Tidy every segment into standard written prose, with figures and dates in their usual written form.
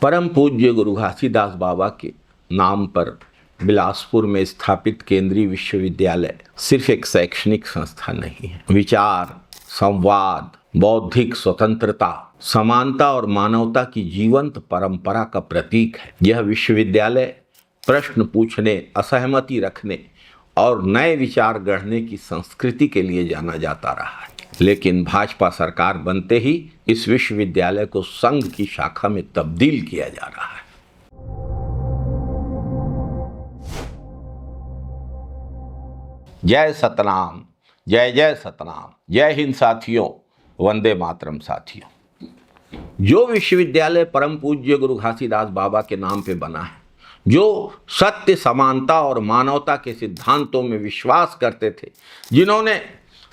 परम पूज्य गुरु घासीदास बाबा के नाम पर बिलासपुर में स्थापित केंद्रीय विश्वविद्यालय सिर्फ एक शैक्षणिक संस्था नहीं है। विचार, संवाद, बौद्धिक स्वतंत्रता, समानता और मानवता की जीवंत परंपरा का प्रतीक है। यह विश्वविद्यालय प्रश्न पूछने, असहमति रखने और नए विचार गढ़ने की संस्कृति के लिए जाना जाता रहा है। लेकिन भाजपा सरकार बनते ही इस विश्वविद्यालय को संघ की शाखा में तब्दील किया जा रहा है। जय सतनाम, जय जय सतनाम, जय हिंद साथियों, वंदे मातरम साथियों। जो विश्वविद्यालय परम पूज्य गुरु घासीदास बाबा के नाम पे बना है, जो सत्य, समानता और मानवता के सिद्धांतों में विश्वास करते थे, जिन्होंने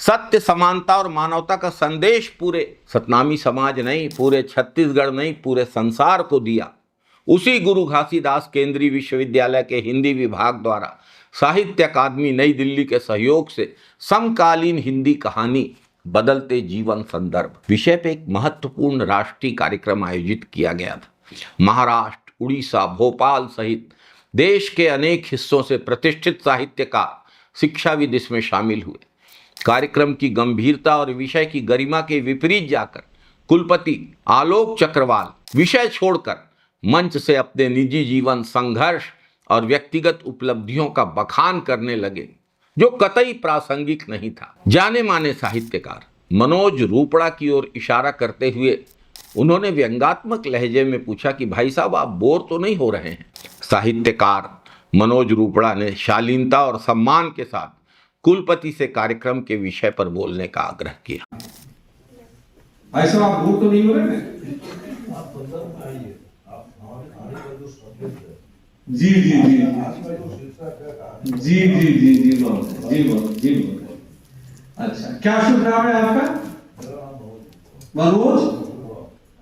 सत्य, समानता और मानवता का संदेश पूरे सतनामी समाज नहीं, पूरे छत्तीसगढ़ नहीं, पूरे संसार को दिया, उसी गुरु घासीदास केंद्रीय विश्वविद्यालय के हिंदी विभाग द्वारा साहित्य अकादमी नई दिल्ली के सहयोग से समकालीन हिंदी कहानी बदलते जीवन संदर्भ विषय पे एक महत्वपूर्ण राष्ट्रीय कार्यक्रम आयोजित किया गया था। महाराष्ट्र, उड़ीसा, भोपाल सहित देश के अनेक हिस्सों से प्रतिष्ठित साहित्यकार, शिक्षाविद इसमें शामिल हुए। कार्यक्रम की गंभीरता और विषय की गरिमा के विपरीत जाकर कुलपति आलोक चक्रवाल विषय छोड़कर मंच से अपने निजी जीवन, संघर्ष और व्यक्तिगत उपलब्धियों का बखान करने लगे, जो कतई प्रासंगिक नहीं था। जाने माने साहित्यकार मनोज रूपड़ा की ओर इशारा करते हुए उन्होंने व्यंग्यात्मक लहजे में पूछा कि भाई साहब, आप बोर तो नहीं हो रहे हैं? साहित्यकार मनोज रूपड़ा ने शालीनता और सम्मान के साथ कुलपति से कार्यक्रम के विषय पर बोलने का आग्रह किया। भाई साहब, आप बोर तो नहीं हो रहे हैं? जी जी जी जी जी जी जी बहुत जी बहुत जी बहुत अच्छा। क्या शुभ नाम है आपका? मनोज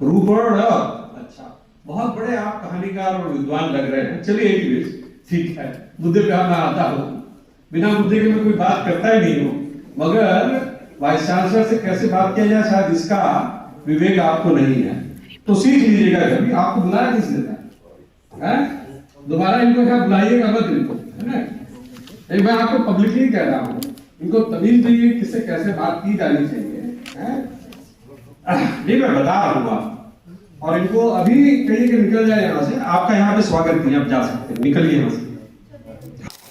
रूपड़ा। अच्छा, बहुत बड़े आप कहानीकार और विद्वान लग रहे हैं। चलिए, ठीक है, मुद्दे पे मैं आता हूँ। बिना मुद्दे के मैं कोई बात करता ही नहीं हूँ, मगर वाइस चांसलर से कैसे बात किया जाए शायद इसका विवेक आपको नहीं है, तो सीख लीजिएगा। कभी आपको बुलाया किसने था? दोबारा इनको क्या बुलाइएगा मत इनको, है ना? एक बार आपको पब्लिकली कह रहा हूँ, इनको तमीज दीजिए किससे कैसे बात की जानी चाहिए। ये मैं बता रहा हूँ, और इनको अभी कहिए कि निकल जाए यहाँ से। आपका यहाँ पे स्वागत नहीं, आप जा सकते, निकलिए यहाँ से।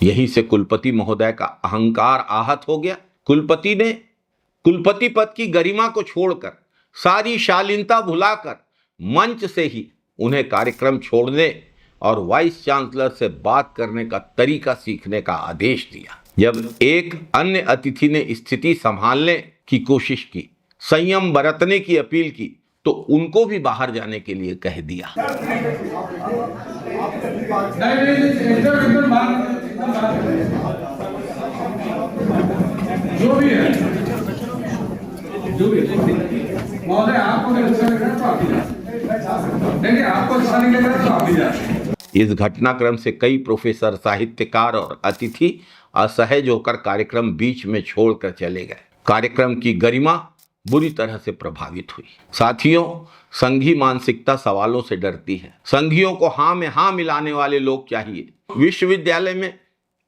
यहीं से कुलपति महोदय का अहंकार आहत हो गया। कुलपति ने कुलपति पद की गरिमा को छोड़कर, सारी शालीनता भुलाकर मंच से ही उन्हें कार्यक्रम छोड़ने और वाइस चांसलर से बात करने का तरीका सीखने का आदेश दिया। जब एक अन्य अतिथि ने स्थिति संभालने की कोशिश की, संयम बरतने की अपील की, तो उनको भी बाहर जाने के लिए कह दिया। जो भी है महोदय, आपको अच्छा लग रहा है तो आप भी नहीं, आपको अच्छा नहीं लग रहा तो आप भी जाए। इस घटनाक्रम से कई प्रोफेसर, साहित्यकार और अतिथि असहज होकर कार्यक्रम बीच में छोड़कर चले गए। कार्यक्रम की गरिमा बुरी तरह से प्रभावित हुई। साथियों, संघी मानसिकता सवालों से डरती है। संघियों को हाँ में हाँ मिलाने वाले लोग चाहिए। विश्वविद्यालय में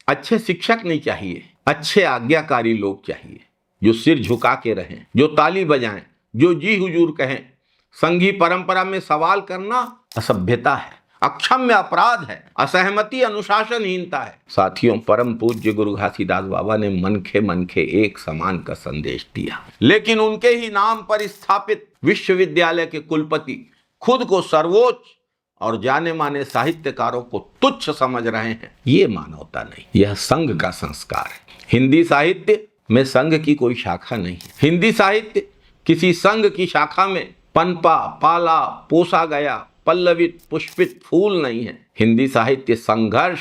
अच्छे शिक्षक नहीं चाहिए, अच्छे आज्ञाकारी लोग चाहिए, जो सिर झुका के रहें, जो ताली बजाएं, जो जी हुजूर कहें। संघी परंपरा में सवाल करना असभ्यता है, अक्षम्य अपराध है, असहमति अनुशासनहीनता है। साथियों, परम पूज्य गुरु घासीदास बाबा ने मनखे एक समान का संदेश दिया, लेकिन उनके ही नाम पर स्थापित विश्वविद्यालय के कुलपति खुद को सर्वोच्च और जाने माने साहित्यकारों को तुच्छ समझ रहे हैं। ये मानवता नहीं, यह संघ का संस्कार है। हिंदी साहित्य में संघ की कोई शाखा नहीं है। हिंदी साहित्य किसी संघ की शाखा में पनपा, पाला, पोसा गया पल्लवित पुष्पित फूल नहीं है। हिंदी साहित्य संघर्ष,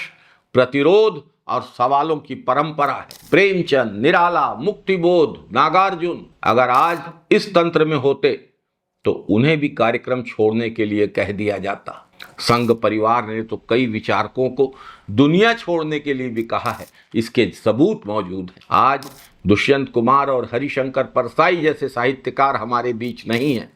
प्रतिरोध और सवालों की परंपरा है। प्रेमचंद, निराला, मुक्तिबोध, नागार्जुन अगर आज इस तंत्र में होते तो उन्हें भी कार्यक्रम छोड़ने के लिए कह दिया जाता। संघ परिवार ने तो कई विचारकों को दुनिया छोड़ने के लिए भी कहा है। इसके सबूत मौजूद हैं। आज दुष्यंत कुमार और हरिशंकर परसाई जैसे साहित्यकार हमारे बीच नहीं हैं,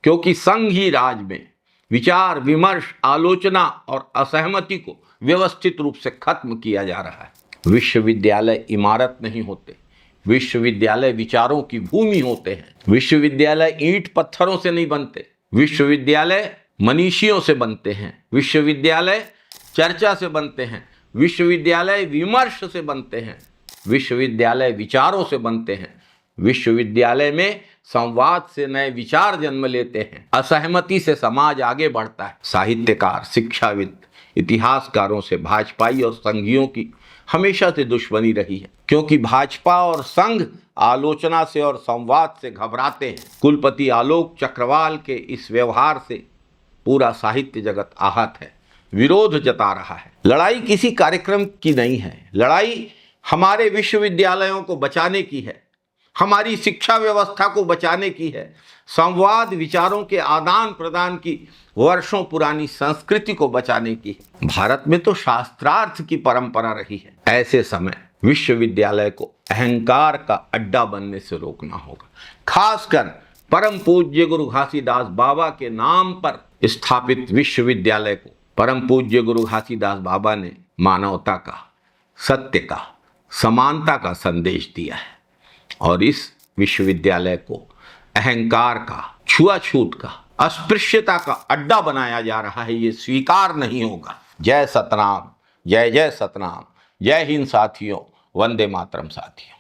क्योंकि संघ ही राज में विचार विमर्श, आलोचना और असहमति को व्यवस्थित रूप से खत्म किया जा रहा है। विश्वविद्यालय इमारत नहीं होते, विश्वविद्यालय विचारों की भूमि होते हैं। विश्वविद्यालय ईंट पत्थरों से नहीं बनते, विश्वविद्यालय मनीषियों से बनते हैं। विश्वविद्यालय चर्चा से बनते हैं, विश्वविद्यालय विमर्श से बनते हैं, विश्वविद्यालय विचारों से बनते हैं। विश्वविद्यालय में संवाद से नए विचार जन्म लेते हैं, असहमति से समाज आगे बढ़ता है। साहित्यकार, शिक्षाविद, इतिहासकारों से भाजपाई और संघियों की हमेशा से दुश्मनी रही है, क्योंकि भाजपा और संघ आलोचना से और संवाद से घबराते हैं। कुलपति आलोक चक्रवाल के इस व्यवहार से पूरा साहित्य जगत आहत है, विरोध जता रहा है। लड़ाई किसी कार्यक्रम की नहीं है, लड़ाई हमारे विश्वविद्यालयों को बचाने की है, हमारी शिक्षा व्यवस्था को बचाने की है, संवाद विचारों के आदान प्रदान की वर्षों पुरानी संस्कृति को बचाने की है। भारत में तो शास्त्रार्थ की परंपरा रही है। ऐसे समय विश्वविद्यालय को अहंकार का अड्डा बनने से रोकना होगा। खासकर परम पूज्य गुरु घासीदास बाबा के नाम पर स्थापित विश्वविद्यालय को परम पूज्य गुरु घासीदास बाबा ने मानवता का, सत्य का, समानता का संदेश दिया है, और इस विश्वविद्यालय को अहंकार का, छुआछूत का, अस्पृश्यता का अड्डा बनाया जा रहा है। ये स्वीकार नहीं होगा। जय सतनाम, जय जय सतनाम, जय हिंद साथियों, वंदे मातरम साथियों।